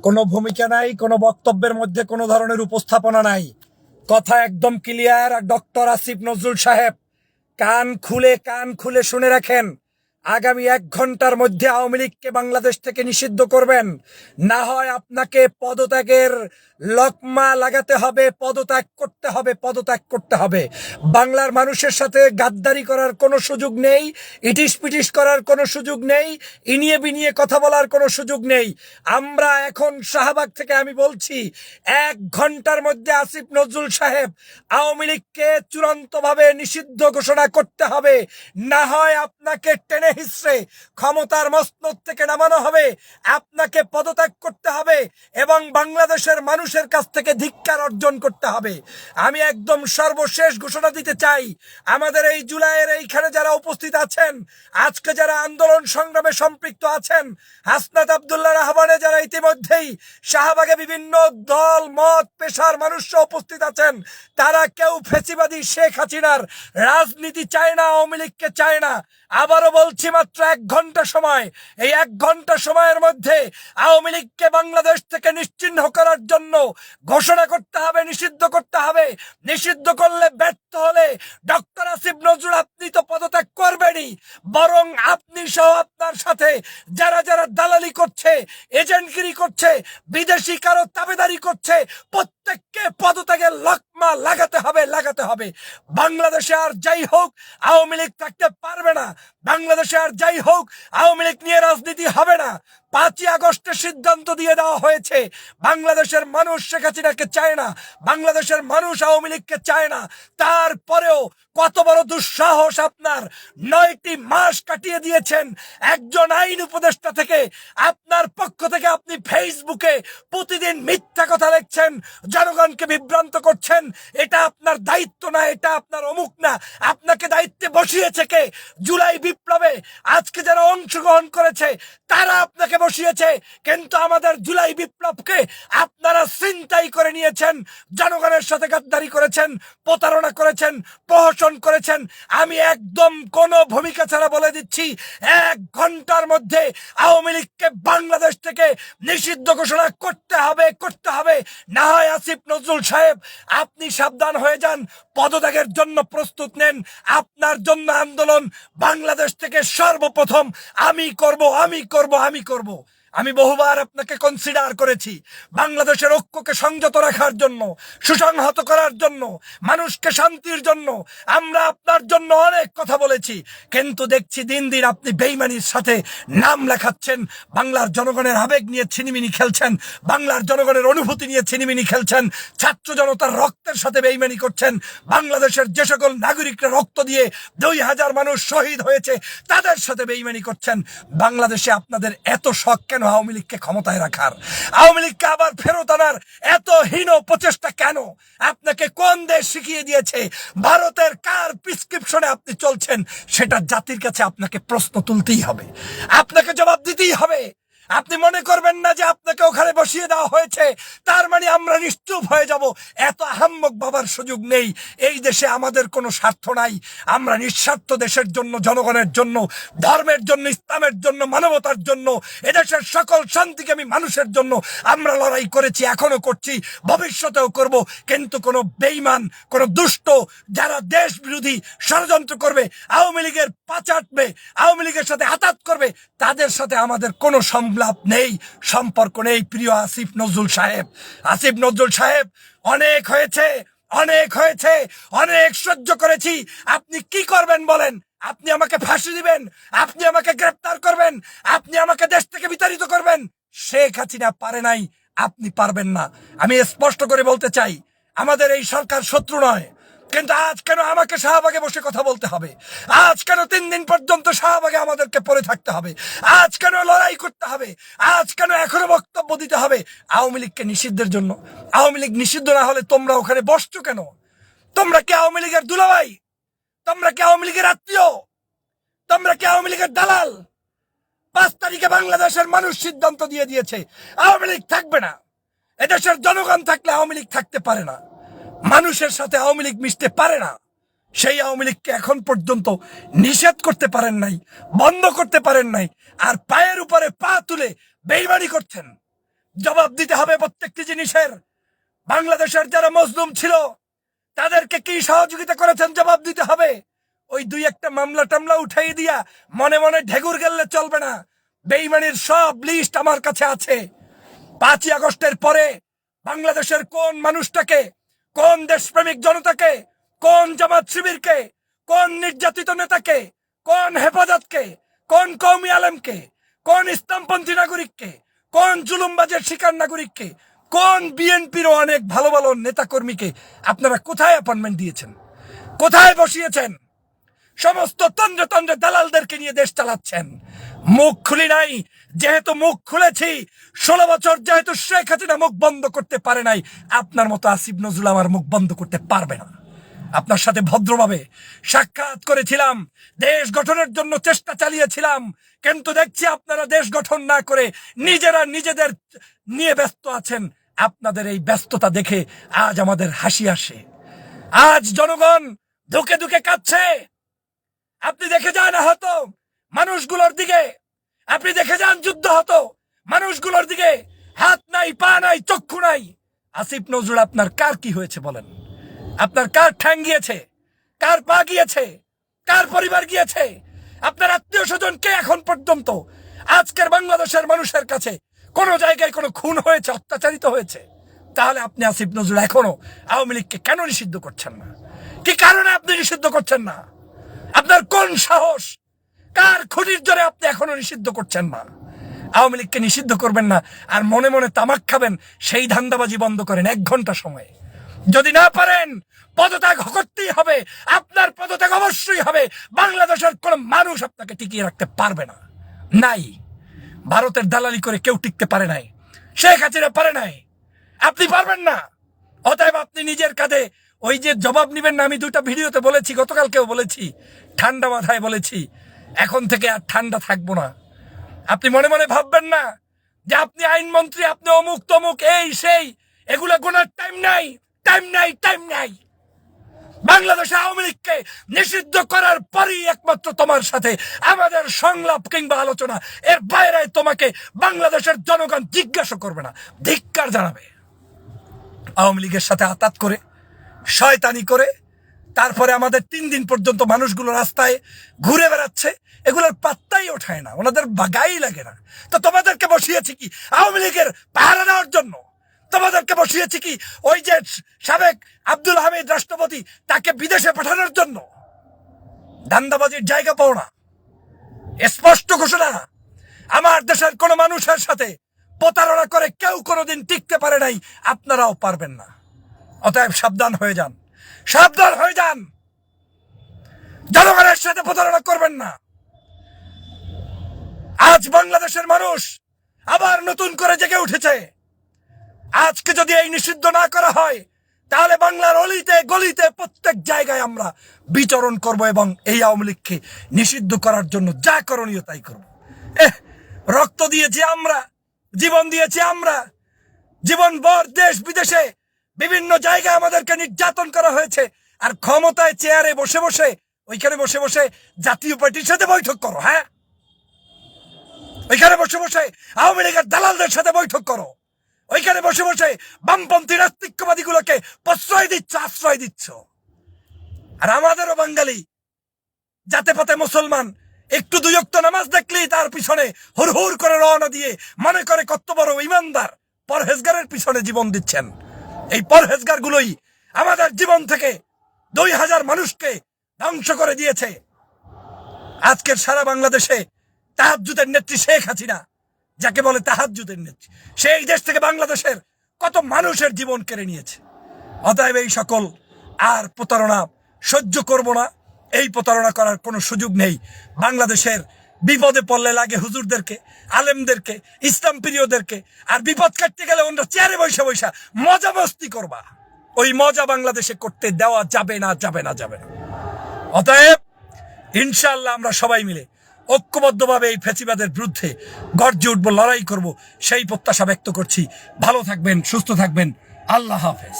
কোনো ভূমিকা নাই, কোনো বক্তব্যের মধ্যে কোনো ধরনের উপস্থাপনা নাই। কথা একদম ক্লিয়ার। আর ডক্টর আসিফ নজরুল সাহেব, কান খুলে শুনে রাখেন, আগামী 1 ঘন্টার মধ্যে আওয়ামী লীগকে বাংলাদেশ থেকে নিষিদ্ধ করবেন, না হয় আপনাকে পদত্যাগের লকমা লাগাতে হবে, পদত্যাগ করতে হবে। বাংলার মানুষের সাথে গাদ্দারি করার কোনো সুযোগ নেই, ইটিস পিটিস করার কোনো সুযোগ নেই, ইনিয়ে বিনিয়ে কথা বলার কোনো সুযোগ নেই। আমরা এখন শাহবাগ থেকে আমি বলছি, 1 ঘন্টার মধ্যে আসিফ নজরুল সাহেব আওয়ামী লীগকে চূড়ান্তভাবে নিষিদ্ধ ঘোষণা করতে হবে, না হয় আপনাকে টেনে হিসড়ে ক্ষমতার মসনদ থেকে নামানো হবে, আপনাকে পদত্যাগ করতে হবে এবং বাংলাদেশের মানুষের কাছ থেকে ধিক্কার অর্জন করতে হবে। আমি একদম সর্বশেষ ঘোষণা দিতে চাই, আমাদের এই জুলাইয়ের এইখানে যারা উপস্থিত আছেন, আজকে যারা আন্দোলন সংগ্রামে সম্পৃক্ত আছেন, হাসনাত আব্দুল্লাহর আহ্বানে যারা ইতিমধ্যেই শাহবাগে বিভিন্ন দল মত পেশার মানুষরা উপস্থিত আছেন, তারা কেউ ফেসিবাদী শেখ হাসিনার রাজনীতি চায় না, আওয়ামী লীগকে চায় না। আবারও বলছি, মাত্র 1 ঘন্টা সময়। এই 1 ঘন্টা সময়ের মধ্যে আওয়ামী লীগকে বাংলাদেশ থেকে নিশ্চিহ্ন করার জন্য ঘোষণা করতে হবে, নিষিদ্ধ করতে হবে। নিষিদ্ধ করলে ব্যর্থ হলে ডক্টর আসিফ নজরুল আপনি তো পদত্যাগ করবেনই, বরং আপনি সহ আপনার সাথে যারা যারা দালালি করছে, এজেন্টগিরি করছে, বিদেশি কারো তাবেদারি করছে, প্রত্যেককে পদত্যাগের লকমা লাগাতে হবে। বাংলাদেশে আর যাই হোক আওয়ামী লীগ থাকতে পারবে না। বাংলাদেশে আর যাই হোক আওয়ামী লীগ নিয়ে রাজনীতি হবে না। 5ই আগস্টের সিদ্ধান্ত দিয়ে দেওয়া হয়েছে, বাংলাদেশের মানুষ শেখ হাসিনাকে চায় না, বাংলাদেশের মানুষ আওয়ামী লীগকে চায় না। তারপরেও কত বড় দুঃসাহস আপনার! 9টি মাস কাটিয়ে দিয়েছেন একজন আইন উপদেষ্টা থেকে, আপনার পক্ষ থেকে আপনি ফেসবুকে প্রতিদিন মিথ্যা কথা লিখছেন, জনগণকে বিভ্রান্ত করছেন। এটা আপনার দায়িত্ব না, এটা আপনার অমুক না। আপনাকে দায়িত্বে বসিয়েছে কে? জুলাই বিপ্লবে আজকে যারা অংশগ্রহণ করেছে তারা আপনাকে বসিয়েছে, কিন্তু আমাদের জুলাই বিপ্লবকে আপনারা ছিনতাই করে নিয়েছেন, জনগণের সাথে গাদ্দারি করেছেন, প্রতারণা করেছেন, প্রহসন করেছেন। আমি একদম কোনো ভূমিকা ছাড়া বলে দিচ্ছি, 1 ঘন্টার মধ্যে আওয়ামী লীগকে বাংলাদেশ থেকে নিষিদ্ধ ঘোষণা করতে হবে। না হয় আসিফ নজরুল সাহেব আপনি সাবধান হয়ে যান, পদত্যাগের জন্য প্রস্তুত নেন। আপনার জন্য আন্দোলন বাংলাদেশ থেকে সর্বপ্রথম আমি করব। আমি বহুবার আপনাকে কনসিডার করেছি, বাংলাদেশের ঐক্যকে সংযত রাখার জন্য, সুসংহত করার জন্য, মানুষকে শান্তির জন্য আমরা আপনার জন্য অনেক কথা বলেছি। কিন্তু দেখছি দিন দিন আপনি বেইমানির সাথে নাম লেখাচ্ছেন, বাংলার জনগণের আবেগ নিয়ে ছিনিমিনি খেলছেন, বাংলার জনগণের অনুভূতি নিয়ে ছিনিমিনি খেলছেন, ছাত্র জনতার রক্তের সাথে বেইমানি করছেন। বাংলাদেশের যে সকল নাগরিকরা রক্ত দিয়ে 2000 মানুষ শহীদ হয়েছে তাদের সাথে বেইমানি করছেন। বাংলাদেশে আপনাদের এত শখ কেন আওয়ামী লীগকে ক্ষমতায় রাখার, আওয়ামী লীগকে আবার ফেরত আনার এত হীন প্রচেষ্টা কেন? আপনাকে কোন দেশ শিখিয়ে দিয়েছে? ভারতের কার প্রেসক্রিপশনে আপনি চলছেন সেটা জাতির কাছে আপনাকে প্রশ্ন তুলতেই হবে, আপনাকে জবাব দিতেই হবে। আপনি মনে করবেন না যে আপনাকে ওখানে বসিয়ে দেওয়া হয়েছে তার মানে আমরা নিশ্চুপ হয়ে যাব। এত আহাম্মক ভাবার সুযোগ নেই। এই দেশে আমাদের কোনো স্বার্থ নাই, আমরা নিঃস্বার্থ দেশের জন্য, জনগণের জন্য, ধর্মের জন্য, ইসলামের জন্য, মানবতার জন্য, এদেশের সকল শান্তিকামী মানুষের জন্য আমরা লড়াই করেছি, এখনো করছি, ভবিষ্যতেও করব। কিন্তু কোনো বেঈমান, কোনো দুষ্ট যারা দেশ বিরোধী ষড়যন্ত্র করবে, আওয়ামী লীগের পা চাটবে, আওয়ামী লীগের সাথে আঘাত করবে, তাদের সাথে আমাদের কোনো সংলাপ নেই, সম্পর্ক নেই। প্রিয় আসিফ নজরুল সাহেব, অনেক হয়েছে, অনেক সহ্য করেছি। আপনি কি করবেন বলেন? আপনি আমাকে ফাঁসি দিবেন? আপনি আমাকে গ্রেফতার করবেন? আপনি আমাকে দেশ থেকে বিতাড়িত করবেন? শেখ হাসিনা পারে নাই, আপনি পারবেন না। আমি স্পষ্ট করে বলতে চাই, আমাদের এই সরকার শত্রু নয়, কিন্তু আজ কেন আমাকে শাহবাগে বসে কথা বলতে হবে? আজ কেন 3 দিন পর্যন্ত শাহবাগে আমাদেরকে পড়ে থাকতে হবে? আজ কেন লড়াই করতে হবে? আজ কেন এখনো বক্তব্য দিতে হবে আওয়ামী লীগকে নিষিদ্ধের জন্য? আওয়ামী লীগ নিষিদ্ধ না হলে তোমরা ওখানে বসছো কেন? তোমরা কি আওয়ামী লীগের দুলাভাই? তোমরা কি আওয়ামী লীগের আত্মীয়? তোমরা কি আওয়ামী লীগের দালাল? 5 তারিখে বাংলাদেশের মানুষ সিদ্ধান্ত দিয়ে দিয়েছে আওয়ামী লীগ থাকবে না। এদেশের জনগণ থাকলে আওয়ামী লীগ থাকতে পারে না, মানুষের সাথে আওয়ামী লীগ মিশতে পারে না। সেই আওয়ামী লীগকে এখন পর্যন্ত নিষেধ করতে পারেন নাই, বন্ধ করতে পারেন নাই, আর পায়ের উপরে পা তুলে বেইমানি করছেন। জবাব দিতে হবে প্রত্যেকটি জিনিসের। বাংলাদেশের যারা মজলুম ছিল তাদেরকে কি সহযোগিতা করেছেন জবাব দিতে হবে। ওই দুই একটা মামলা টামলা উঠাই দিয়া মনে মনে ঢেগুর গেললে চলবে না। বেইমানির সব লিস্ট আমার কাছে আছে। 5ই আগস্টের পরে বাংলাদেশের কোন মানুষটাকে, কোন দেশপ্রেমিক জনতাকে, কোন জামাত শিবিরকে, কোন নির্যাতিত নেতাকে, কোন হেফাজতকে, কোন কওমি আলেমকে, কোন ইসলামপন্থী নাগরিককে, কোন জুলুমবাজের শিকার নাগরিককে, কোন বিএনপির অনেক ভালো ভালো নেতাকর্মীকে আপনারা কোথায় অ্যাপয়েন্টমেন্ট দিয়েছেন, কোথায় বসিয়েছেন? সমস্ত তন্দ্রে তন্দ্রে দালালদেরকে নিয়ে দেশ চালাচ্ছেন। মুখ খুলি নাই, যেহেতু মুখ খুলেছি 16 বছর, যেহেতু শেখ হাসিনা মুখ বন্ধ করতে পারে নাই, আপনার মতো আসিফ নজরুল আমার মুখ বন্ধ করতে পারবে না। আপনার সাথে ভদ্রভাবে সাক্ষাৎ করেছিলাম, দেশ গঠনের জন্য চেষ্টা চালিয়েছিলাম, কিন্তু দেখছি আপনারা দেশ গঠন না করে নিজেরা নিজেদের নিয়ে ব্যস্ত আছেন। আপনাদের এই ব্যস্ততা দেখে আজ আমাদের হাসি আসে। আজ জনগণ ধুকে ধুকে কাঁদছে। আপনি দেখে যান আহত মানুষগুলোর দিকে, আপনি দেখে যান যুদ্ধ হতো মানুষগুলোর দিকে, হাত নাই, পা নাই, চক্ষু নাই। আসিফ নজরুল আপনার কার কি হয়েছে বলেন? আপনার কার ঠ্যাং গিয়েছে, কার পা গিয়েছে, কার পরিবার গিয়েছে? আপনার আত্মীয় স্বজন কে এখন পর্যন্ত আজকের বাংলাদেশের মানুষের কাছে কোন জায়গায় কোনো খুন হয়েছে, অত্যাচারিত হয়েছে? তাহলে আপনি আসিফ নজরুল এখনো আওয়ামী লীগকে কেন নিষিদ্ধ করছেন না? কি কারণে আপনি নিষিদ্ধ করছেন না? আপনার কোন সাহস? কার খুঁটির জোরে আপনি এখনো নিষিদ্ধ করছেন না? আওয়ামী লীগকে নিষিদ্ধ করবেন না আর মনে মনে তামাক খাবেন, সেই ধান্দাবাজি বন্ধ করেন 1 ঘন্টা সময়। যদি না পারেন পদত্যাগ করতেই হবে, আপনার পদত্যাগ অবশ্যই হবে। বাংলাদেশের কোন মানুষ আপনাকে টিকিয়ে রাখতে পারবে না। নাই, ভারতের দালালি করে কেউ টিকতে পারে নাই, শেখ হাসিনা পারে নাই, আপনি পারবেন না। অতএব আপনি নিজের কাঁধে ওই যে জবাব নিবেন না। আমি 2টা ভিডিওতে বলেছি, গতকালকেও বলেছি, ঠান্ডা মাথায় বলেছি, এখন থেকে আর ঠান্ডা থাকবো না। আপনি মনে মনে ভাববেন না যে আপনি আইনমন্ত্রী, আপনি অমুক তমুক, এই সেই, এগুলা গোনার টাইম নাই, টাইম নাই, টাইম নাই। বাংলাদেশে আওয়ামী লীগকে নিষিদ্ধ করার পরই একমাত্র তোমার সাথে আমাদের সংলাপ কিংবা আলোচনা। এর বাইরে তোমাকে বাংলাদেশের জনগণ জিজ্ঞাসা করবে না, ধিক্কার জানাবে। আওয়ামী লীগের সাথে আতাত করে, শয়তানি করে, তারপরে আমাদের 3 দিন পর্যন্ত মানুষগুলো রাস্তায় ঘুরে বেড়াচ্ছে, এগুলোর পাত্তাই ওঠায় না, ওনাদের গায়েই লাগে না। তো তোমাদেরকে বসিয়েছি কি আওয়ামী লীগের পাহারা দেওয়ার জন্য? তোমাদেরকে বসিয়েছি কি ওই যে সাবেক আব্দুল হামিদ রাষ্ট্রপতি, তাকে বিদেশে পাঠানোর জন্য? ধান্দাবাজির জায়গা পাও না। স্পষ্ট ঘোষণা, আমার দেশের কোন মানুষের সাথে প্রতারণা করে কেউ কোনোদিন টিকতে পারে নাই, আপনারাও পারবেন না। অতএব সাবধান হয়ে যান, সাবধান হয়ে যান। জনগণের সাথে প্রতারণা করবেন না। আজ বাংলাদেশের মানুষ আবার নতুন করে জেগে উঠেছে। আজকে যদি এই নিষিদ্ধ না করা হয়, তাহলে বাংলার অলিতে গলিতে প্রত্যেক জায়গায় আমরা বিচরণ করব এবং এই আওয়ামী লীগকে নিষিদ্ধ করার জন্য যা করণীয় তাই করব। রক্ত দিয়েছি আমরা, জীবন দিয়েছি আমরা, জীবনভর দেশ বিদেশে বিভিন্ন জায়গায় আমাদেরকে নির্যাতন করা হয়েছে। আর ক্ষমতায় চেয়ারে বসে বসে, ওইখানে বসে বসে জাতীয় পার্টির সাথে বৈঠক করো। হ্যাঁ, ওইখানে বসে বসে আওয়ামী লীগের দালালদের সাথে বৈঠক করো। ওইখানে বসে বসে বামপন্থী নাস্তিকবাদী গুলোকে প্রশ্রয় দিচ্ছ, আশ্রয় দিচ্ছ। আর আমাদেরও বাঙালি জাতে পাতে মুসলমান একটু 2 ওয়াক্ত নামাজ দেখলেই তার পিছনে হুর হুর করে রওনা দিয়ে মনে করে কত বড় ইমানদার, পরহেজগারের পিছনে জীবন দিচ্ছেন। এই পরহেজগার গুলোই আমাদের জীবন থেকে 2000 মানুষকে ধ্বংস করে দিয়েছে। আজকের সারা বাংলাদেশে তাহাজ্জুদের নেত্রী শেখ হাসিনা, যাকে বলে তাহাজ্জুদের নেত্রী, সেই দেশ থেকে বাংলাদেশের কত মানুষের জীবন কেড়ে নিয়েছে। অতএব এই সকল আর প্রতারণা সহ্য করব না। এই প্রতারণা করার কোনো সুযোগ নেই। বাংলাদেশের বিপদে পড়লে লাগে হুজুরদেরকে, আলেমদেরকে, ইসলাম প্রিয়দেরকে, আর বিপদ কাটতে গেলে ওনারা চেয়ারে বৈশা বৈশা মজা মস্তি করবা। ওই মজা বাংলাদেশে করতে দেওয়া যাবে না, যাবে না, যাবে না। অতএব ইনশাআল্লাহ আমরা সবাই মিলে ঐক্যবদ্ধভাবে এই ফ্যাসিবাদের বিরুদ্ধে গর্জে উঠবো, লড়াই করব, সেই প্রত্যাশা ব্যক্ত করছি। ভালো থাকবেন, সুস্থ থাকবেন। আল্লাহ হাফেজ।